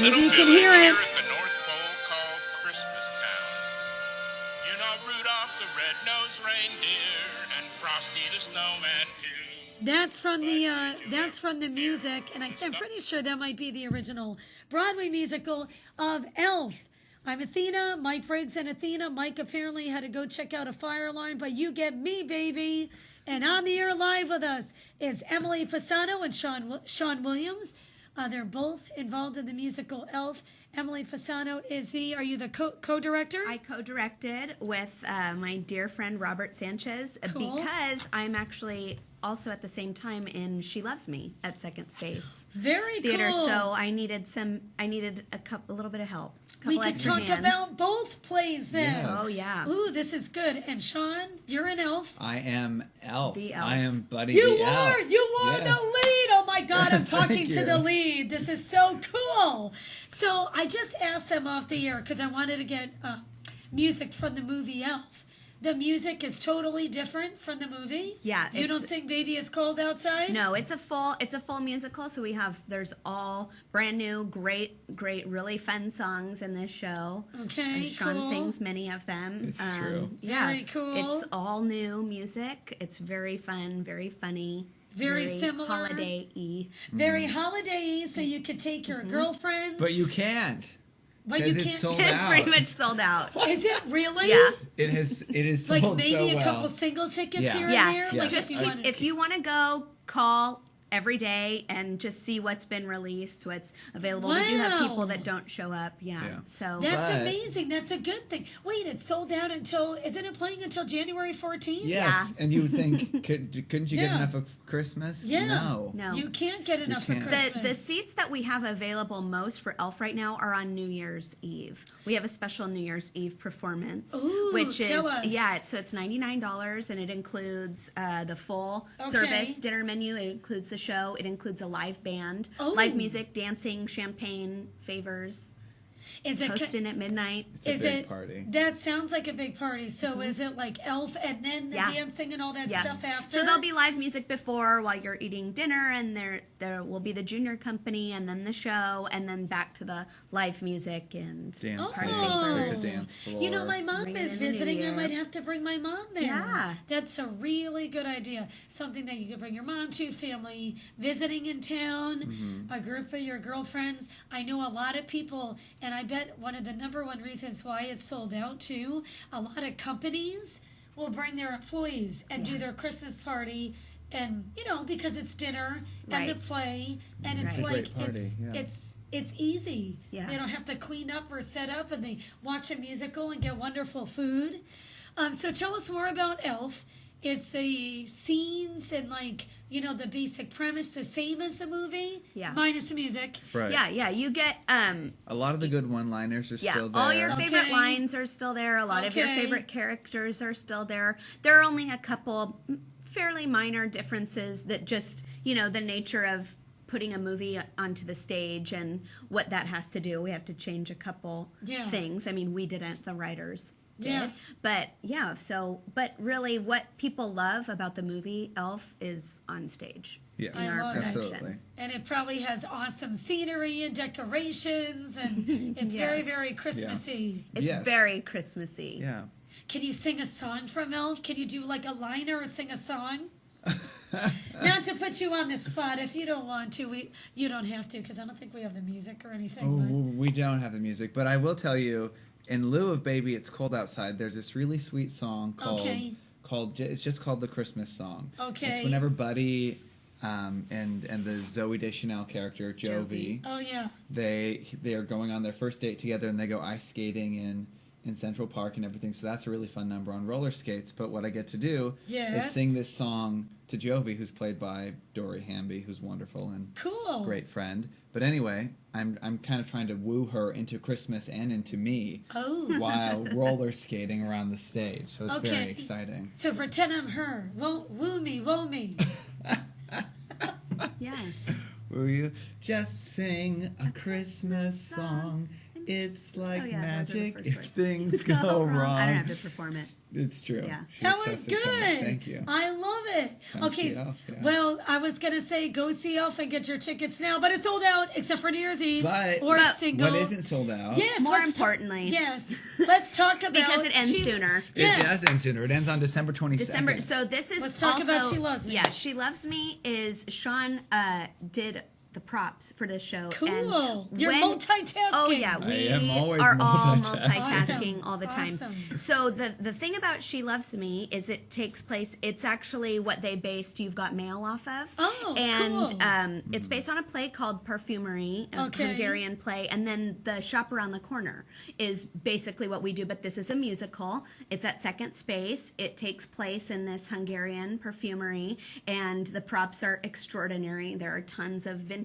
Maybe you can hear it. At the North Pole called Christmas Town. You know Rudolph the red-nosed reindeer and Frosty the snowman too. That's from the music, and I'm pretty sure that might be the original Broadway musical of Elf. I'm Athena, Mike Briggs and Athena. Mike apparently had to go check out a fire alarm, but you get me, baby. And on the air live with us is Emily Pessano and Shawn Williams. They're both involved in the musical Elf. Emily Pessano are you the co-director? I co-directed with my dear friend Robert Sanchez because I'm actually also at the same time in She Loves Me at Second Space Very Theater. cool. So I needed a little bit of help. We could talk hands. about both plays then. Yes. Oh yeah. Ooh, this is good. And Shawn, you're an elf. I am Elf. The elf. I am Buddy You the are Elf. the lead. Oh my God, Yes, I'm talking thank to you. the lead. This is so cool. So I just asked them off the air because I wanted to get music from the movie Elf. The music is totally different from the movie. Yeah, You don't sing "Baby It's Cold Outside"? No, it's a full musical. So there's all brand new, great, really fun songs in this show. Okay, And Shawn cool. sings many of them. It's true. Yeah, Very cool. It's all new music. It's very fun, very funny. Very similar. Holiday-y. Very holiday, so you could take your girlfriends. But you can't. But you 'cause it's can't. sold It's out. pretty much sold out. Is it really? Yeah. It is sold Like maybe so a well. couple single tickets Yeah. here Yeah, and there. Yeah. Like just if you want to go, call every day and just see what's been released, what's available. We do have Wow. people that don't show up. Yeah. Yeah. So That's But- amazing. That's a good thing. Wait, it's sold out until, isn't it playing until January 14th? Yes, Yeah. and you would think, couldn't you get Yeah. enough of Christmas? Yeah. No. You can't get enough for can't. Christmas. The seats that we have available most for Elf right now are on New Year's Eve. We have a special New Year's Eve performance, Ooh, which tell is us. so it's $99 and it includes the full Okay. service dinner menu. It includes the show. It includes a live band, Oh. live music, dancing, champagne, favors, Is it? toasting at midnight. It's a Is big it? party. That sounds like a big party. So is it like Elf and then the Yeah. dancing and all that Yeah. stuff after? So there'll be live music before while you're eating dinner, and there will be the junior company, and then the show, and then back to the live music and Dancing. party Oh. There's favors. a dance floor. You know, my mom Bring it is in the new visiting. I year. might have to bring my mom there. Yeah. That's a really good idea. Something that you could bring your mom to, family visiting in town, a group of your girlfriends. I know a lot of people, and I bet one of the number one reasons why it's sold out too, a lot of companies will bring their employees and do their Christmas party. And because it's dinner and the Right. play, and it's It's a like great party, yeah. it's easy. Yeah. They don't have to clean up or set up, and they watch a musical and get wonderful food. So tell us more about Elf. Is the scenes and the basic premise the same as the movie? Yeah. Minus the music. Right. Yeah. You get A lot of the good one-liners are still there. all your favorite Okay. lines are still there. A lot of your Okay. favorite characters are still there. There are only a couple fairly minor differences that just the nature of putting a movie onto the stage and what that has to do. We have to change a couple Yeah. things. I mean, we didn't, the writers did. Yeah. But really what people love about the movie Elf is on stage. Yes, I love it. absolutely. And it probably has awesome scenery and decorations, and it's very, Yes. very Christmassy. It's Yes. very Christmassy. Yeah. Can you sing a song from Elf? Can you do like a liner or sing a song? Not to put you on the spot. If you don't want to, you don't have to, because I don't think we have the music or Oh, anything. we don't have the music, but I will tell you, in lieu of "Baby It's Cold Outside," there's this really sweet song Okay. called it's just called the Christmas song. Okay. It's whenever Buddy and the Zoe Deschanel character Jovi, But, oh yeah. they are going on their first date together, and they go ice skating in Central Park and everything. So that's a really fun number on roller skates. But what I get to do Yes. is sing this song to Jovi, who's played by Dory Hamby, who's wonderful and Cool. great friend. But anyway, I'm kind of trying to woo her into Christmas and into me Oh. while roller skating around the stage. So it's Okay. very exciting. So pretend I'm her. Woo me, woo me. Yeah. Will you just sing a Christmas song It's like Oh, yeah, those are the magic first if words. things go wrong. I don't have to perform it. It's true. Yeah. She's That such was a charmer. good. Thank you. I love it. Come Okay. see Elf, yeah. Well, I was gonna say go see Elf and get your tickets now, but it's sold out except for New Year's Eve But or single. what isn't sold out? Yes. More let's ta- importantly. yes. Let's talk about Because it ends sooner. It Yes. does end sooner. It ends on December 22nd. December. So this is Let's talk also, about She Loves Me. Yeah, She Loves Me is Shawn did the props for this show. Cool. And You're multitasking. Oh yeah, I we am always are all multitasking. multitasking Awesome. all the time. Awesome. So the thing about She Loves Me is it takes place. It's actually what they based You've Got Mail off of. Oh, and cool. it's based on a play called Perfumery, a Okay. Hungarian play, and then the Shop Around the Corner is basically what we do, but this is a musical. It's at Second Space. It takes place in this Hungarian perfumery, and the props are extraordinary. There are tons of vintage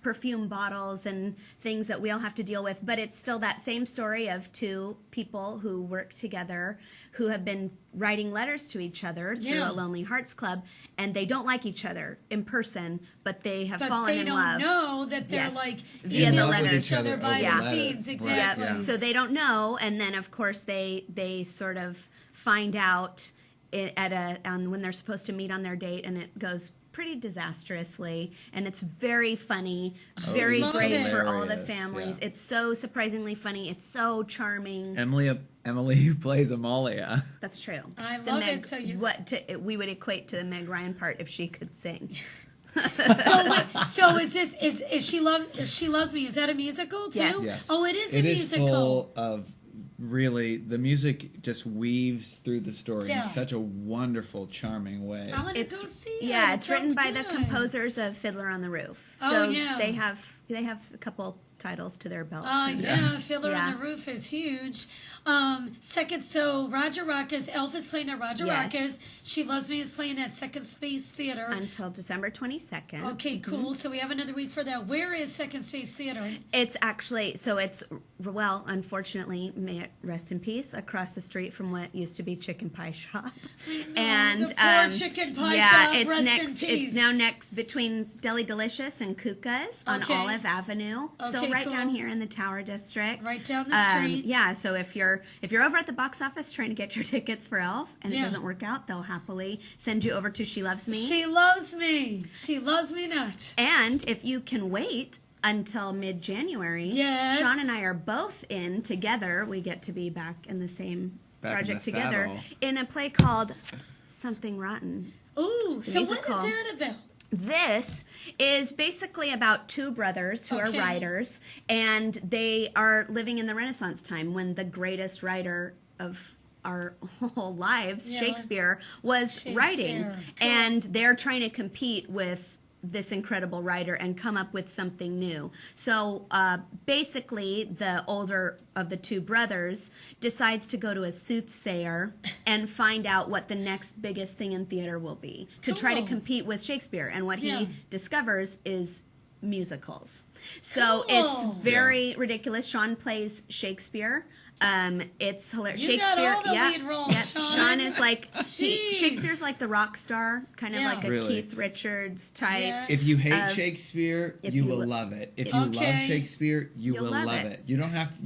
perfume bottles and things that we all have to deal with, but it's still that same story of two people who work together who have been writing letters to each other through Yeah. a Lonely Hearts Club, and they don't like each other in person, but they have But fallen they in don't love. know that they're Yes. like Via in the love with letters. each other by over the the letter. scenes. Right, Exactly. yeah. So they don't know, and then of course they sort of find out when they're supposed to meet on their date, and it goes pretty disastrously, and it's very funny, very love great it. for all the Hilarious, families. yeah. It's so surprisingly funny. It's so charming. Emily plays Amalia. That's true. I The love Meg, it. So you- we would equate to the Meg Ryan part if she could sing. So is She Loves Me? Is that a musical too? Yes. Yes. Oh, it is a It is musical. full of really, the music just weaves through the story Yeah. in such a wonderful, charming way. I want to go see it. Yeah, It it's written sounds by the good. composers of Fiddler on the Roof. Oh, So yeah. they have a couple titles to their belt. Yeah, Fiddler Yeah. on the Roof is huge. Second, so Roger Rocka's Elf is playing at Roger Yes. Rocka's. She Loves Me is playing at Second Space Theater. Until December 22nd. Okay, cool. So we have another week for that. Where is Second Space Theater? It's actually, well, unfortunately, may it rest in peace, across the street from what used to be Chicken Pie Shop. And the poor Chicken Pie yeah, Shop, it's rest in next. peace. It's now next between Deli Delicious and Kuka's on Okay. Olive Avenue. Still Okay, right cool. down here in the Tower District. Right down the street. Yeah, so if you're over at the box office trying to get your tickets for Elf and Yeah. it doesn't work out, they'll happily send you over to She Loves Me. She loves me. She loves me not. And if you can wait until mid-January, Yes. Shawn and I are both in together. We get to be back in the same Back in project the together saddle. in a play called Something Rotten. Ooh, so what musical. is that about? This is basically about two brothers who are Okay. writers, and they are living in the Renaissance time when the greatest writer of our whole lives, Yeah. Shakespeare, was writing. Cool. And they're trying to compete with this incredible writer and come up with something new. So basically, the older of the two brothers decides to go to a soothsayer and find out what the next biggest thing in theater will be to try to Cool. compete with Shakespeare. And what Yeah. he discovers is musicals. So Cool. it's very ridiculous. Shawn plays Shakespeare. It's hilarious. You got Shakespeare, all the yeah, lead roles, yeah. Shawn. Shawn is like Jeez. Shakespeare's like the rock star, kind of Yeah. like a Really? Keith Richards type. Yes. If you hate of- Shakespeare, if you you will lo- love it. If you Okay. love Shakespeare, you You'll will love love it. it. You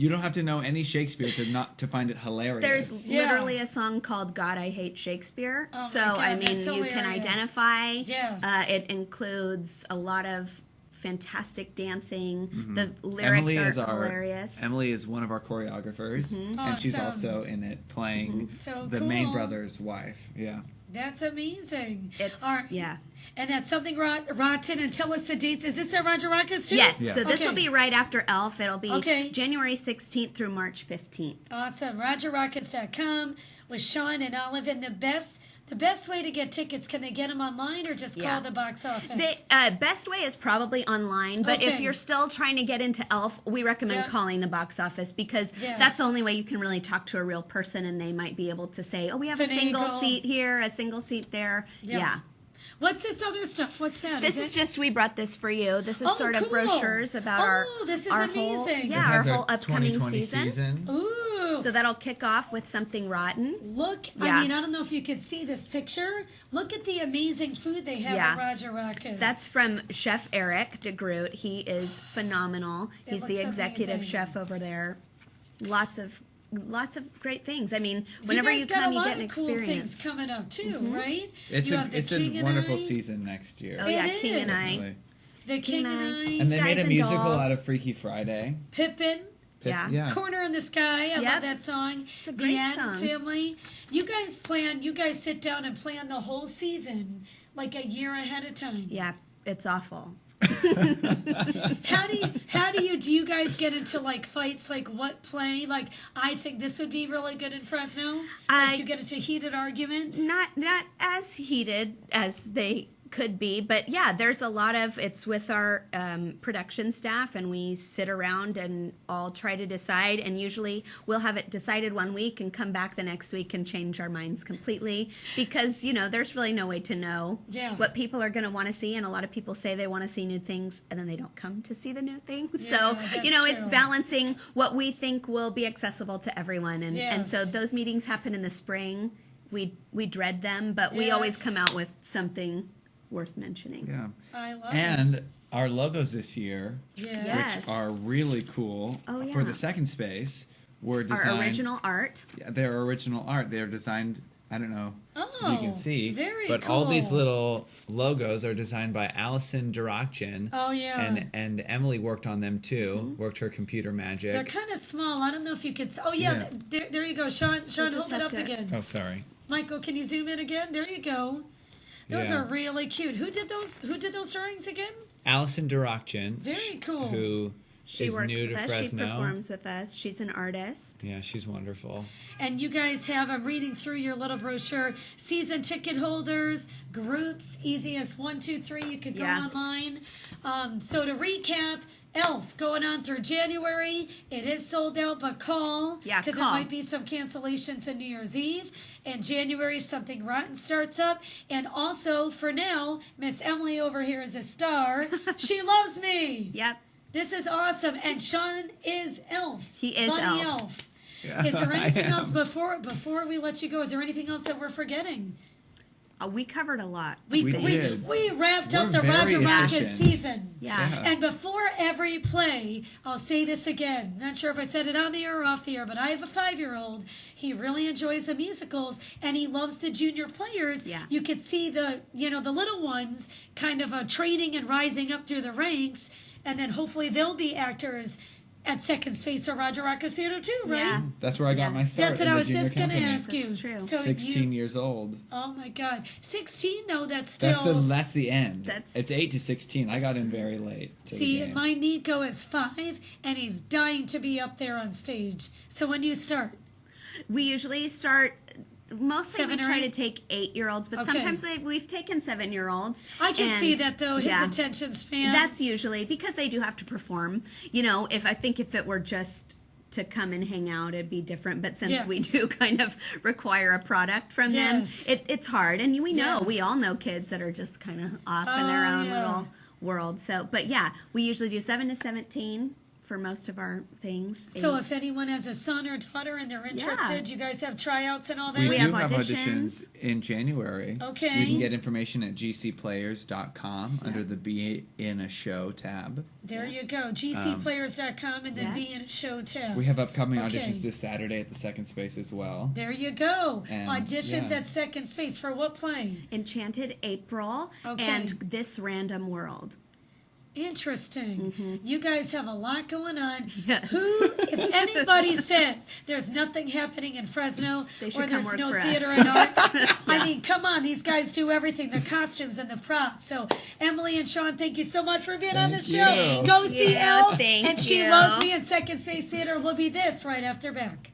don't have to know any Shakespeare to find it hilarious. There's Yeah. literally a song called "God, I Hate Shakespeare." Oh my so God, I mean, that's you can hilarious. identify. Yes. It includes a lot of fantastic dancing. Mm-hmm. The lyrics Emily are is hilarious. Emily is one of our choreographers, and she's Awesome. also in it playing So the main cool. brother's wife. Yeah. That's amazing. It's All right. yeah. And that's Something Rotten. And tell us the dates. Is this at Roger Rocka's too? Yes, Yes. so this will Okay. be right after Elf. It'll be Okay. January 16th through March 15th. Awesome. RogerRockets.com with Shawn and Olive. And the best way to get tickets, can they get them online or just call Yeah. the box office? The best way is probably online, but if Okay. you're still trying to get into Elf, we recommend Yeah. calling the box office because Yes. that's the only way you can really talk to a real person and they might be able to say, oh, we have a single Finagle. seat here, a single seat there. Yeah. What's this other stuff? What's that? This is it? just, we brought this for you. This is Oh, sort of cool. brochures about Oh, our this is our amazing. whole, It yeah, our whole upcoming season. Ooh. true. So that'll kick off with Something Rotten. Look, Yeah. I mean, I don't know if you could see this picture. Look at the amazing food they have Yeah. at Roger Rocka's. That's from Chef Eric DeGroot. He is phenomenal. It He's the looks executive amazing. chef over there. Lots of great things. I mean, whenever you you guys got come, a you lot get an of cool things experience. coming up too, right? It's you a have the it's a King and wonderful I, season next year. Oh yeah, It King and is. I. Honestly. The King and I, And they made Guys a and musical Dolls. out of Freaky Friday. Pippin. Yeah. Corner in the Sky. I love Yep. that song. It's a The great Addams song. Family. You guys sit down and plan the whole season like a year ahead of time. Yeah, it's awful. Do you guys get into like fights, like what play? Like, I think this would be really good in Fresno. Like, do you get into heated arguments? Not as heated as they could be, but yeah, there's a lot of, it's with our production staff, and we sit around and all try to decide, and usually we'll have it decided one week and come back the next week and change our minds completely, because there's really no way to know what people are going to want to see, and a lot of people say they want to see new things and then they don't come to see the new things. So that's it's true. balancing what we think will be accessible to everyone, and Yes. so those meetings happen in the spring. We dread them, but we always Yes. come out with something worth mentioning. Yeah. I love it. And our logos this year, Yes. which are really cool Oh, for yeah. the second space, were designed. Our original art. Yeah, they're original art. They're designed. I don't know. Oh, if you can see, very but cool. all these little logos are designed by Allison Durakjian. Oh, yeah. And Emily worked on them too. Worked her computer magic. They're kind of small. I don't know if you could. Oh yeah, Yeah. there you go, Sean. Sean, just hold it have up to- again. Oh, sorry. Michael, can you zoom in again? There you go. Those Yeah. are really cute. Who did those drawings again? Allison Durakjian. Very cool. Who She is works new with to us. Fresno. She performs with us. She's an artist. Yeah, she's wonderful. And you guys have, I'm reading through your little brochure, season ticket holders, groups, easy as 1, 2, 3. You could go Yeah. online. So to recap, Elf going on through January. It is sold out, but call. Yeah, because there call. might be some cancellations in New Year's Eve. In January, Something Rotten starts up. And also, for now, Miss Emily over here is a star. She loves me. Yep. This is awesome. And Sean is Elf. He is Bunny Elf. Elf. Yeah, Is there I anything am. else before we let you go? Is there anything else that we're forgetting? We covered a lot. We did. we wrapped We're up the very Roger Rocka's efficient. season. Yeah. And before every play, I'll say this again. Not sure if I said it on the air or off the air, but I have a 5-year-old. He really enjoys the musicals, and he loves the junior players. Yeah. You could see the little ones kind of training and rising up through the ranks, and then hopefully they'll be actors at Second Space or Roger Rocka's Theater too, right? Yeah. That's where I got Yeah. my start. That's what in I the was junior just going to company. ask you. That's true. So 16 years old. Oh my God, 16 though. That's That's still. that's the end. That's- It's 8 to 16. I got in very late. To See, the game. my Nico is 5, and he's dying to be up there on stage. So when do you start? We usually start. Mostly 7 we or try 8? to take 8-year-olds, but Okay. sometimes we've taken 7-year-olds. I can and- see that though. His yeah. attention span. That's usually because they do have to perform. If it were just to come and hang out, it'd be different. But since we Yes. do kind of require a product from Yes. them, it's hard. And we Yes. all know kids that are just kind of off in their own yeah. little world. So, but yeah, we usually do 7 to 17 for most of our things. So And if anyone has a son or daughter and they're interested, you guys have tryouts and all that. we we do have have auditions. in January. Okay. You can get information at gcplayers.com under the Be in a Show tab. There you go. GCplayers.com and then Yes. Be in a Show tab. We have upcoming Okay. auditions this Saturday at the Second Space as well. There you go. And, Auditions yeah. at Second Space for what play? Enchanted April Okay. and This Random World. Interesting. You guys have a lot going on. Yes. If anybody says there's nothing happening in Fresno They should or come there's work no for theater us. and arts, I mean, come on, these guys do everything, the costumes and the props. So Emily and Sean, thank you so much for being on the Thank show. you. Go see Yeah, Elle. thank And She you. Loves Me in Second Space Theater will be this right after back.